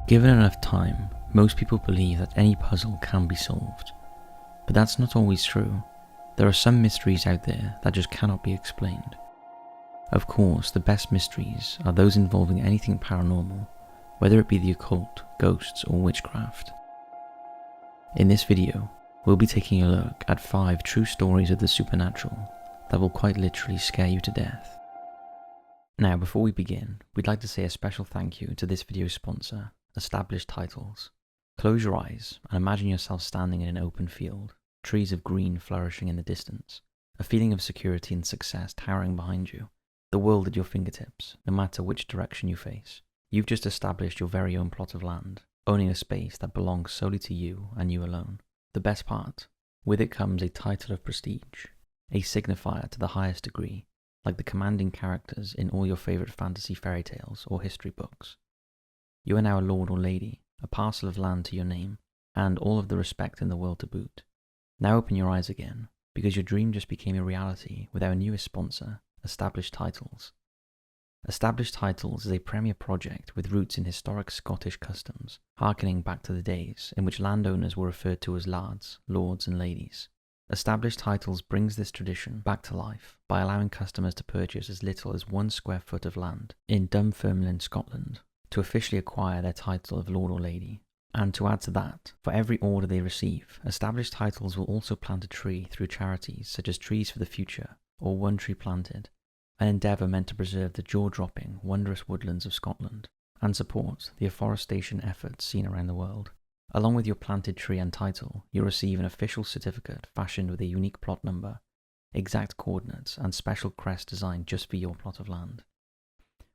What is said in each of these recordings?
Given enough time, most people believe that any puzzle can be solved. But that's not always true. There are some mysteries out there that just cannot be explained. Of course, the best mysteries are those involving anything paranormal, whether it be the occult, ghosts, or witchcraft. In this video, we'll be taking a look at 5 true stories of the supernatural that will quite literally scare you to death. Now, before we begin, we'd like to say a special thank you to this video's sponsor, Established Titles. Close your eyes and imagine yourself standing in an open field, trees of green flourishing in the distance, a feeling of security and success towering behind you, the world at your fingertips, no matter which direction you face. You've just established your very own plot of land, owning a space that belongs solely to you and you alone. The best part, with it comes a title of prestige, a signifier to the highest degree, like the commanding characters in all your favourite fantasy fairy tales or history books. You are now a lord or lady, a parcel of land to your name, and all of the respect in the world to boot. Now open your eyes again, because your dream just became a reality with our newest sponsor, Established Titles. Established Titles is a premier project with roots in historic Scottish customs, harkening back to the days in which landowners were referred to as lads, lords and ladies. Established Titles brings this tradition back to life by allowing customers to purchase as little as 1 square foot of land in Dunfermline, Scotland, to officially acquire their title of lord or lady. And to add to that, for every order they receive, Established Titles will also plant a tree through charities such as Trees for the Future or One Tree Planted, an endeavour meant to preserve the jaw-dropping, wondrous woodlands of Scotland and support the afforestation efforts seen around the world. Along with your planted tree and title, you'll receive an official certificate fashioned with a unique plot number, exact coordinates and special crest designed just for your plot of land.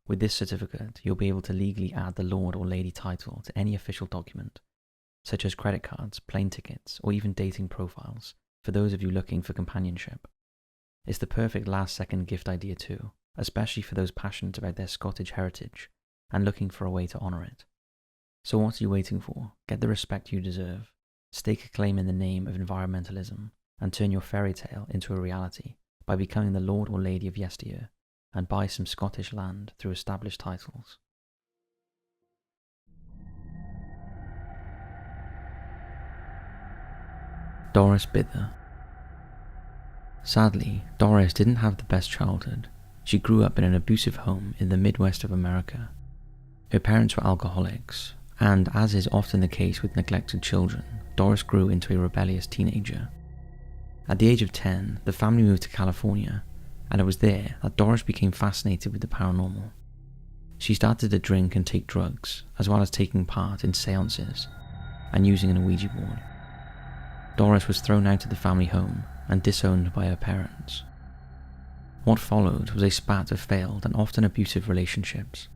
With this certificate, you'll be able to legally add the lord or lady title to any official document, such as credit cards, plane tickets, or even dating profiles, for those of you looking for companionship. It's the perfect last-second gift idea too, especially for those passionate about their Scottish heritage and looking for a way to honour it. So what are you waiting for? Get the respect you deserve, stake a claim in the name of environmentalism, and turn your fairy tale into a reality by becoming the lord or lady of yesteryear, and buy some Scottish land through Established Titles. Doris Bither. Sadly, Doris didn't have the best childhood. She grew up in an abusive home in the Midwest of America. Her parents were alcoholics, and as is often the case with neglected children, Doris grew into a rebellious teenager. At the age of 10, the family moved to California, and it was there that Doris became fascinated with the paranormal. She started to drink and take drugs, as well as taking part in seances and using an Ouija board. Doris was thrown out of the family home and disowned by her parents. What followed was a spat of failed and often abusive relationships.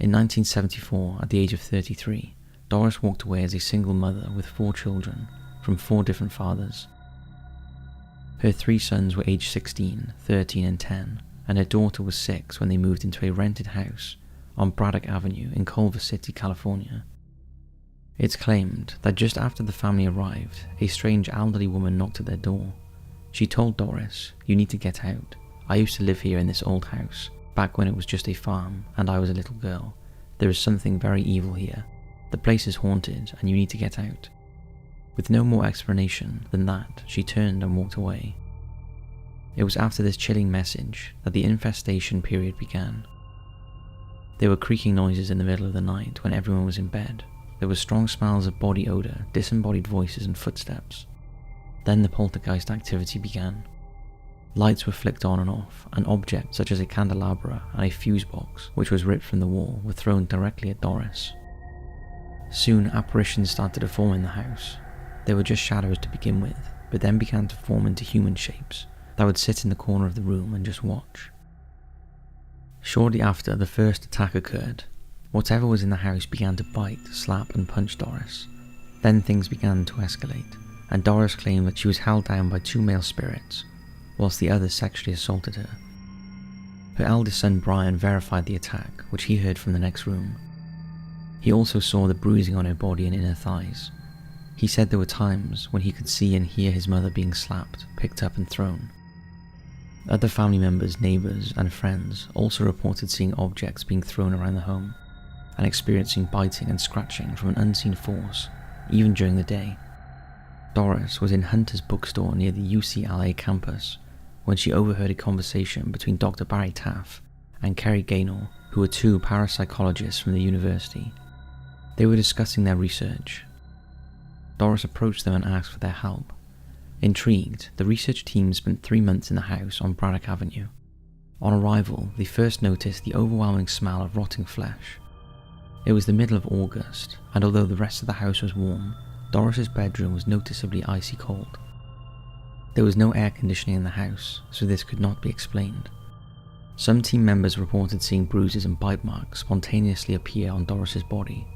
In 1974, at the age of 33, Doris walked away as a single mother with 4 children from 4 different fathers. Her 3 sons were aged 16, 13 and 10, and her daughter was 6 when they moved into a rented house on Braddock Avenue in Culver City, California. It's claimed that just after the family arrived, a strange elderly woman knocked at their door. She told Doris, "You need to get out. I used to live here in this old house, back when it was just a farm and I was a little girl. There is something very evil here. The place is haunted and you need to get out." With no more explanation than that, she turned and walked away. It was after this chilling message that the infestation period began. There were creaking noises in the middle of the night when everyone was in bed. There were strong smells of body odour, disembodied voices and footsteps. Then the poltergeist activity began. Lights were flicked on and off, and objects such as a candelabra and a fuse box, which was ripped from the wall, were thrown directly at Doris. Soon apparitions started to form in the house. They were just shadows to begin with, but then began to form into human shapes that would sit in the corner of the room and just watch. Shortly after the first attack occurred, whatever was in the house began to bite, slap and punch Doris. Then things began to escalate, and Doris claimed that she was held down by 2 male spirits, whilst the others sexually assaulted her. Her eldest son Brian verified the attack, which he heard from the next room. He also saw the bruising on her body and inner thighs. He said there were times when he could see and hear his mother being slapped, picked up and thrown. Other family members, neighbours and friends also reported seeing objects being thrown around the home, and experiencing biting and scratching from an unseen force, even during the day. Doris was in Hunter's bookstore near the UCLA campus when she overheard a conversation between Dr. Barry Taff and Kerry Gaynor, who were two parapsychologists from the university. They were discussing their research. Doris approached them and asked for their help. Intrigued, the research team spent 3 months in the house on Braddock Avenue. On arrival, they first noticed the overwhelming smell of rotting flesh. It was the middle of August, and although the rest of the house was warm, Doris's bedroom was noticeably icy cold. There was no air conditioning in the house, so this could not be explained. Some team members reported seeing bruises and bite marks spontaneously appear on Doris's body.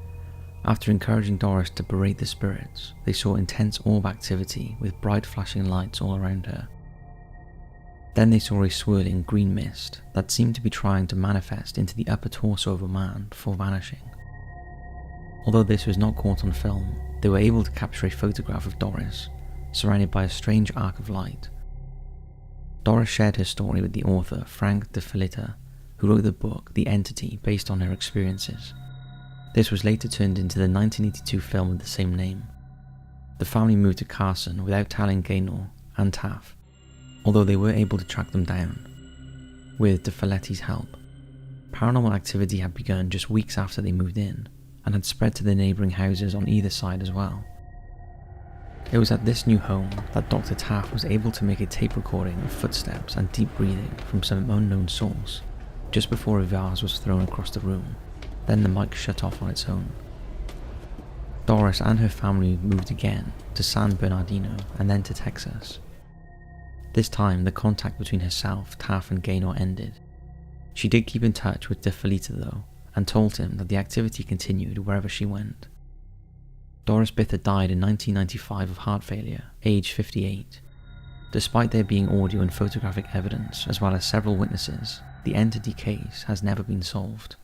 After encouraging Doris to berate the spirits, they saw intense orb activity with bright flashing lights all around her. Then they saw a swirling green mist that seemed to be trying to manifest into the upper torso of a man before vanishing. Although this was not caught on film, they were able to capture a photograph of Doris, surrounded by a strange arc of light. Doris shared her story with the author Frank de Filita, who wrote the book The Entity based on her experiences. This was later turned into the 1982 film with the same name. The family moved to Carson without telling Gaynor and Taff, although they were able to track them down, with de Fileti's help. Paranormal activity had begun just weeks after they moved in, and had spread to the neighbouring houses on either side as well. It was at this new home that Dr. Taff was able to make a tape recording of footsteps and deep breathing from some unknown source, just before a vase was thrown across the room. Then the mic shut off on its own. Doris and her family moved again to San Bernardino and then to Texas. This time the contact between herself, Taff and Gaynor ended. She did keep in touch with de Filita though, and told him that the activity continued wherever she went. Doris Bither died in 1995 of heart failure, age 58. Despite there being audio and photographic evidence as well as several witnesses, the entity case has never been solved.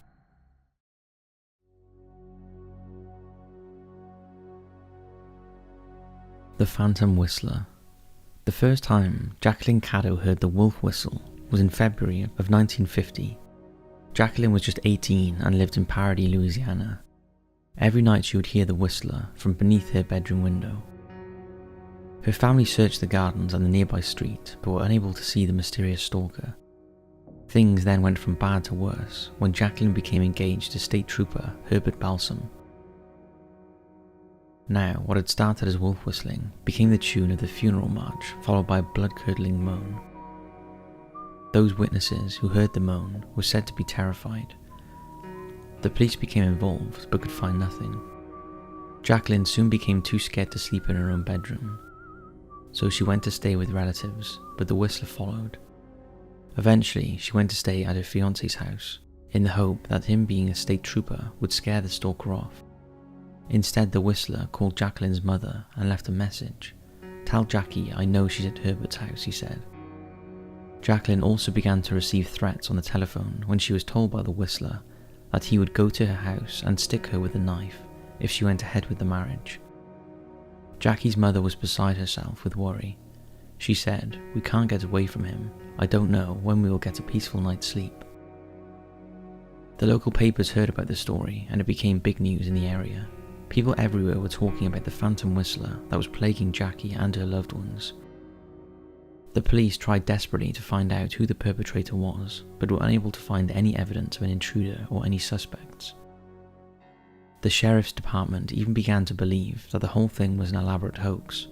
The Phantom Whistler. The first time Jacqueline Caddo heard the wolf whistle was in February of 1950. Jacqueline was just 18 and lived in Paradis, Louisiana. Every night she would hear the whistler from beneath her bedroom window. Her family searched the gardens and the nearby street, but were unable to see the mysterious stalker. Things then went from bad to worse when Jacqueline became engaged to State Trooper Herbert Balsam. Now, what had started as wolf whistling became the tune of the funeral march, followed by a blood-curdling moan. Those witnesses who heard the moan were said to be terrified. The police became involved but could find nothing. Jacqueline soon became too scared to sleep in her own bedroom, so she went to stay with relatives, but the whistler followed. Eventually, she went to stay at her fiance's house, in the hope that him being a state trooper would scare the stalker off. Instead, the whistler called Jacqueline's mother and left a message. "Tell Jackie I know she's at Herbert's house," he said. Jacqueline also began to receive threats on the telephone when she was told by the whistler that he would go to her house and stick her with a knife if she went ahead with the marriage. Jackie's mother was beside herself with worry. She said, "We can't get away from him. I don't know when we will get a peaceful night's sleep." The local papers heard about the story and it became big news in the area. People everywhere were talking about the phantom whistler that was plaguing Jackie and her loved ones. The police tried desperately to find out who the perpetrator was, but were unable to find any evidence of an intruder or any suspects. The sheriff's department even began to believe that the whole thing was an elaborate hoax,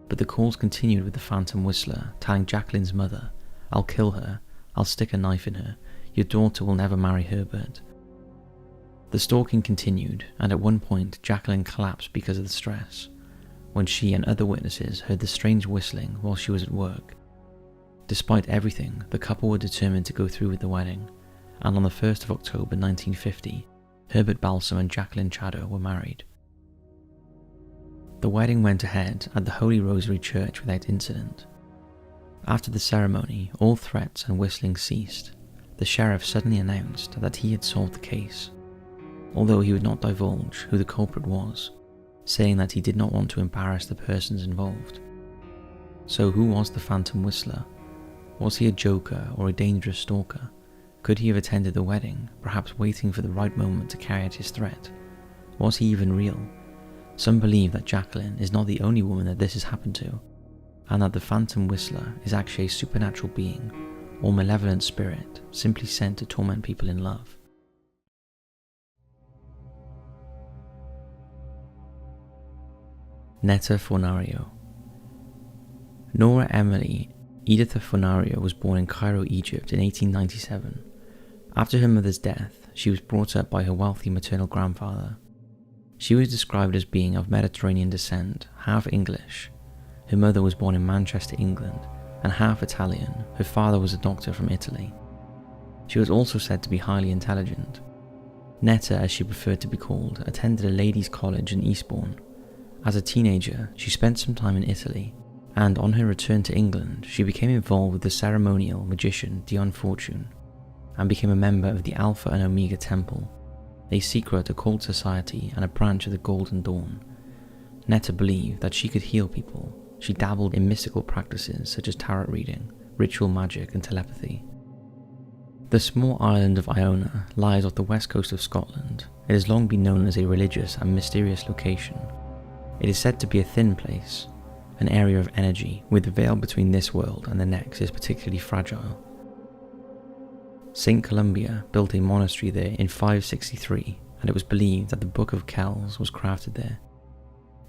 but the calls continued with the phantom whistler telling Jacqueline's mother, "I'll kill her, I'll stick a knife in her, your daughter will never marry Herbert." The stalking continued, and at one point Jacqueline collapsed because of the stress, when she and other witnesses heard the strange whistling while she was at work. Despite everything, the couple were determined to go through with the wedding, and on the 1st of October 1950, Herbert Balsam and Jacqueline Caddo were married. The wedding went ahead at the Holy Rosary Church without incident. After the ceremony, all threats and whistling ceased. The sheriff suddenly announced that he had solved the case, although he would not divulge who the culprit was, saying that he did not want to embarrass the persons involved. So who was the phantom whistler? Was he a joker or a dangerous stalker? Could he have attended the wedding, perhaps waiting for the right moment to carry out his threat? Was he even real? Some believe that Jacqueline is not the only woman that this has happened to, and that the Phantom Whistler is actually a supernatural being or malevolent spirit simply sent to torment people in love. Netta Fornario. Nora Emily Editha Fornario was born in Cairo, Egypt in 1897. After her mother's death, she was brought up by her wealthy maternal grandfather. She was described as being of Mediterranean descent, half English. Her mother was born in Manchester, England, and half Italian. Her father was a doctor from Italy. She was also said to be highly intelligent. Netta, as she preferred to be called, attended a ladies' college in Eastbourne. As a teenager, she spent some time in Italy, and on her return to England, she became involved with the ceremonial magician Dion Fortune, and became a member of the Alpha and Omega Temple, a secret occult society and a branch of the Golden Dawn. Netta believed that she could heal people. She dabbled in mystical practices such as tarot reading, ritual magic, and telepathy. The small island of Iona lies off the west coast of Scotland. It has long been known as a religious and mysterious location. It is said to be a thin place, an area of energy where the veil between this world and the next is particularly fragile. St. Columba built a monastery there in 563, and it was believed that the Book of Kells was crafted there.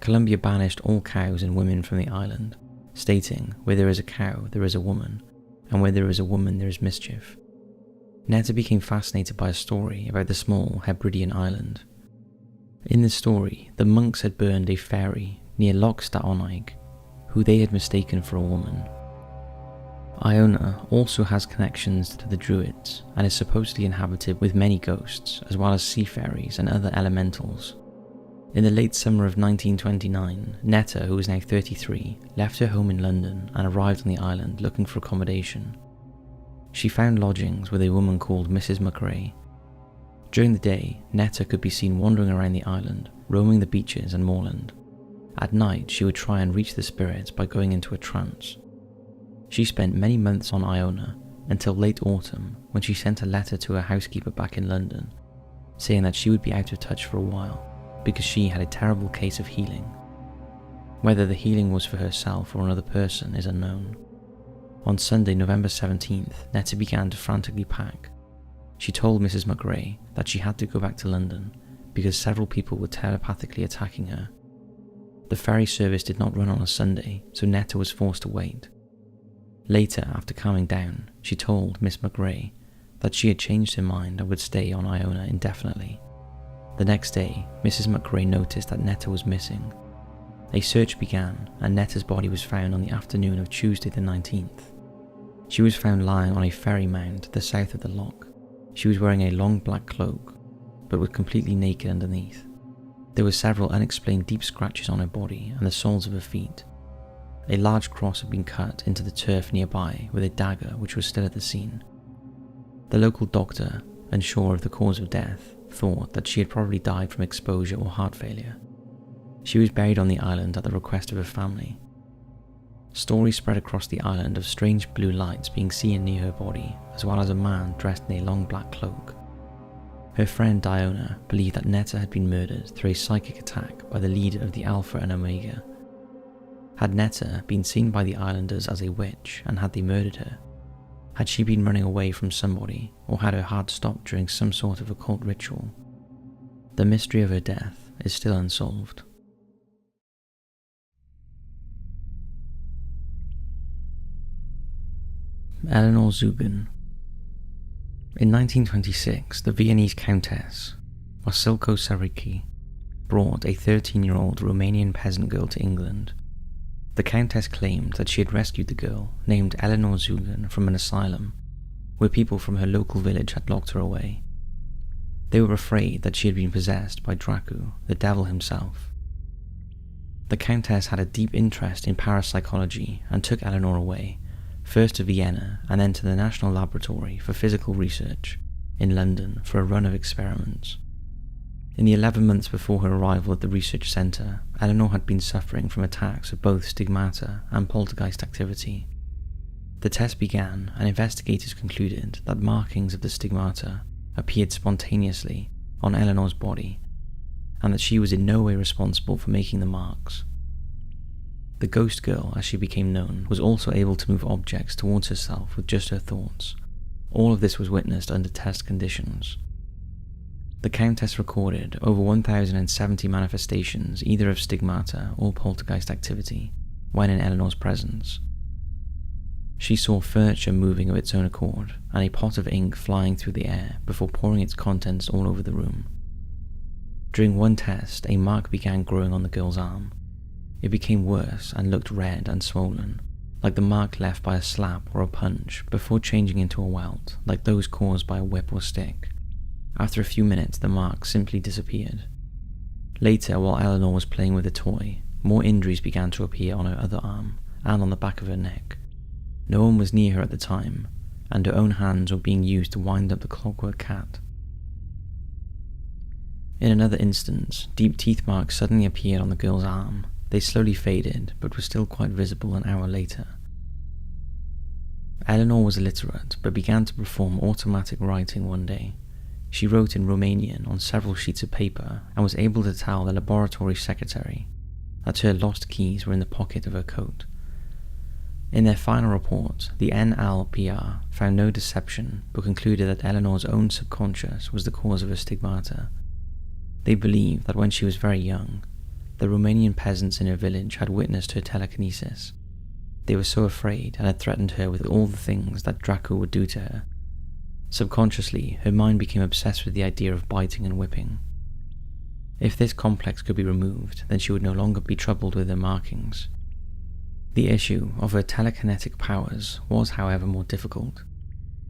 Columba banished all cows and women from the island, stating, "Where there is a cow, there is a woman, and where there is a woman, there is mischief." Netta became fascinated by a story about the small Hebridean island. In the story, the monks had burned a fairy near Loch Staonig, who they had mistaken for a woman. Iona also has connections to the Druids and is supposedly inhabited with many ghosts, as well as sea fairies and other elementals. In the late summer of 1929, Netta, who was now 33, left her home in London and arrived on the island looking for accommodation. She found lodgings with a woman called Mrs. McRae. During the day, Netta could be seen wandering around the island, roaming the beaches and moorland. At night, she would try and reach the spirits by going into a trance. She spent many months on Iona until late autumn, when she sent a letter to her housekeeper back in London, saying that she would be out of touch for a while because she had a terrible case of healing. Whether the healing was for herself or another person is unknown. On Sunday, November 17th, Netta began to frantically pack. She told Mrs. McRae that she had to go back to London because several people were telepathically attacking her. The ferry service did not run on a Sunday, so Netta was forced to wait. Later, after calming down, she told Miss McRae that she had changed her mind and would stay on Iona indefinitely. The next day, Mrs. McRae noticed that Netta was missing. A search began, and Netta's body was found on the afternoon of Tuesday the 19th. She was found lying on a ferry mound to the south of the loch. She was wearing a long black cloak, but was completely naked underneath. There were several unexplained deep scratches on her body and the soles of her feet. A large cross had been cut into the turf nearby with a dagger which was still at the scene. The local doctor, unsure of the cause of death, thought that she had probably died from exposure or heart failure. She was buried on the island at the request of her family. Stories spread across the island of strange blue lights being seen near her body, as well as a man dressed in a long black cloak. Her friend Diona believed that Netta had been murdered through a psychic attack by the leader of the Alpha and Omega. Had Netta been seen by the islanders as a witch, and had they murdered her? Had she been running away from somebody, or had her heart stopped during some sort of occult ritual? The mystery of her death is still unsolved. Elenor Zubin. In 1926, the Viennese Countess, Wasilko Sariki, brought a 13-year-old Romanian peasant girl to England. The Countess claimed that she had rescued the girl, named Elenor Zubin, from an asylum, where people from her local village had locked her away. They were afraid that she had been possessed by Dracu, the devil himself. The Countess had a deep interest in parapsychology and took Elenor away, first to Vienna and then to the National Laboratory for Physical Research in London for a run of experiments. In the 11 months before her arrival at the research centre, Elenor had been suffering from attacks of both stigmata and poltergeist activity. The test began, and investigators concluded that markings of the stigmata appeared spontaneously on Eleanor's body, and that she was in no way responsible for making the marks. The ghost girl, as she became known, was also able to move objects towards herself with just her thoughts. All of this was witnessed under test conditions. The Countess recorded over 1,070 manifestations either of stigmata or poltergeist activity when in Eleanor's presence. She saw furniture moving of its own accord and a pot of ink flying through the air before pouring its contents all over the room. During one test, a mark began growing on the girl's arm. It became worse and looked red and swollen, like the mark left by a slap or a punch, before changing into a welt, like those caused by a whip or stick. After a few minutes, the mark simply disappeared. Later, while Elenor was playing with a toy, more injuries began to appear on her other arm and on the back of her neck. No one was near her at the time, and her own hands were being used to wind up the clockwork cat. In another instance, deep teeth marks suddenly appeared on the girl's arm. They slowly faded, but were still quite visible an hour later. Elenor was illiterate, but began to perform automatic writing one day. She wrote in Romanian on several sheets of paper and was able to tell the laboratory secretary that her lost keys were in the pocket of her coat. In their final report, the NLPR found no deception, but concluded that Eleanor's own subconscious was the cause of her stigmata. They believed that when she was very young, the Romanian peasants in her village had witnessed her telekinesis. They were so afraid and had threatened her with all the things that Dracu would do to her. Subconsciously, her mind became obsessed with the idea of biting and whipping. If this complex could be removed, then she would no longer be troubled with her markings. The issue of her telekinetic powers was, however, more difficult.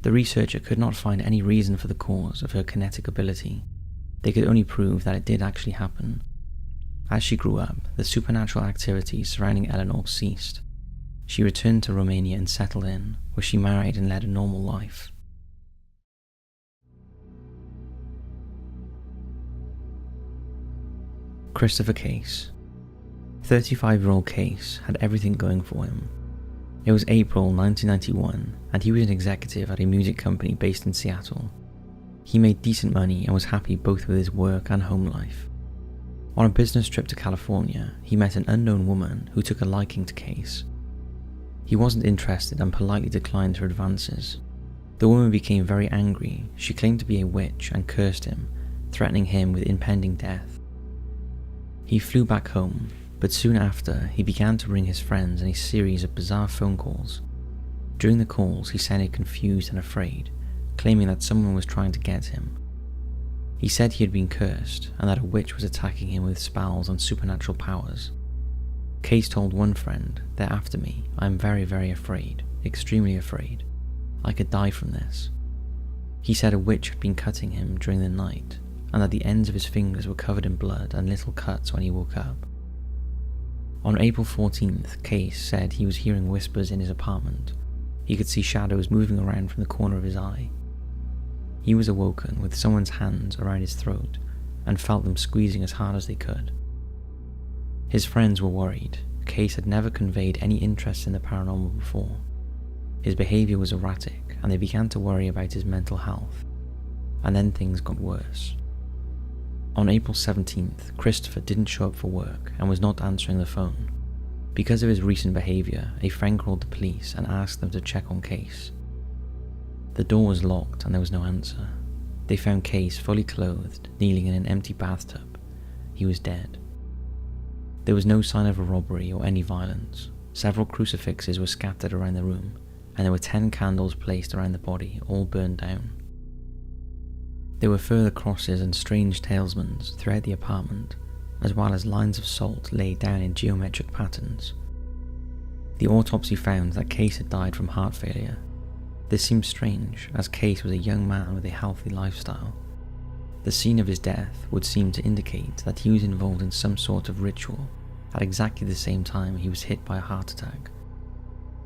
The researcher could not find any reason for the cause of her kinetic ability. They could only prove that it did actually happen. As she grew up, the supernatural activities surrounding Elenor ceased. She returned to Romania and settled in, where she married and led a normal life. Christopher Case. 35-year-old Case had everything going for him. It was April 1991, and he was an executive at a music company based in Seattle. He made decent money and was happy both with his work and home life. On a business trip to California, he met an unknown woman who took a liking to Case. He wasn't interested and politely declined her advances. The woman became very angry. She claimed to be a witch and cursed him, threatening him with impending death. He flew back home, but soon after, he began to ring his friends in a series of bizarre phone calls. During the calls, he sounded confused and afraid, claiming that someone was trying to get him. He said he had been cursed, and that a witch was attacking him with spells and supernatural powers. Case told one friend, "They're after me. I am very, very afraid. Extremely afraid. I could die from this." He said a witch had been cutting him during the night, and that the ends of his fingers were covered in blood and little cuts when he woke up. On April 14th, Case said he was hearing whispers in his apartment. He could see shadows moving around from the corner of his eye. He was awoken with someone's hands around his throat and felt them squeezing as hard as they could. His friends were worried. Case had never conveyed any interest in the paranormal before. His behavior was erratic, and they began to worry about his mental health. And then things got worse. On April 17th, Christopher didn't show up for work and was not answering the phone. Because of his recent behavior, a friend called the police and asked them to check on Case. The door was locked and there was no answer. They found Case fully clothed, kneeling in an empty bathtub. He was dead. There was no sign of a robbery or any violence. Several crucifixes were scattered around the room, and there were 10 candles placed around the body, all burned down. There were further crosses and strange talismans throughout the apartment, as well as lines of salt laid down in geometric patterns. The autopsy found that Case had died from heart failure. This seemed strange, as Case was a young man with a healthy lifestyle. The scene of his death would seem to indicate that he was involved in some sort of ritual at exactly the same time he was hit by a heart attack.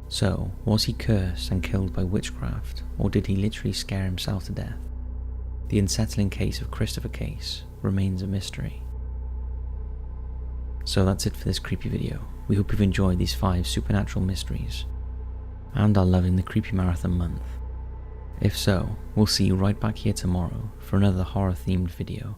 So, was he cursed and killed by witchcraft, or did he literally scare himself to death? The unsettling case of Christopher Case remains a mystery. So that's it for this creepy video. We hope you've enjoyed these 5 supernatural mysteries. and are loving the Creepy Marathon month. If so, we'll see you right back here tomorrow for another horror-themed video.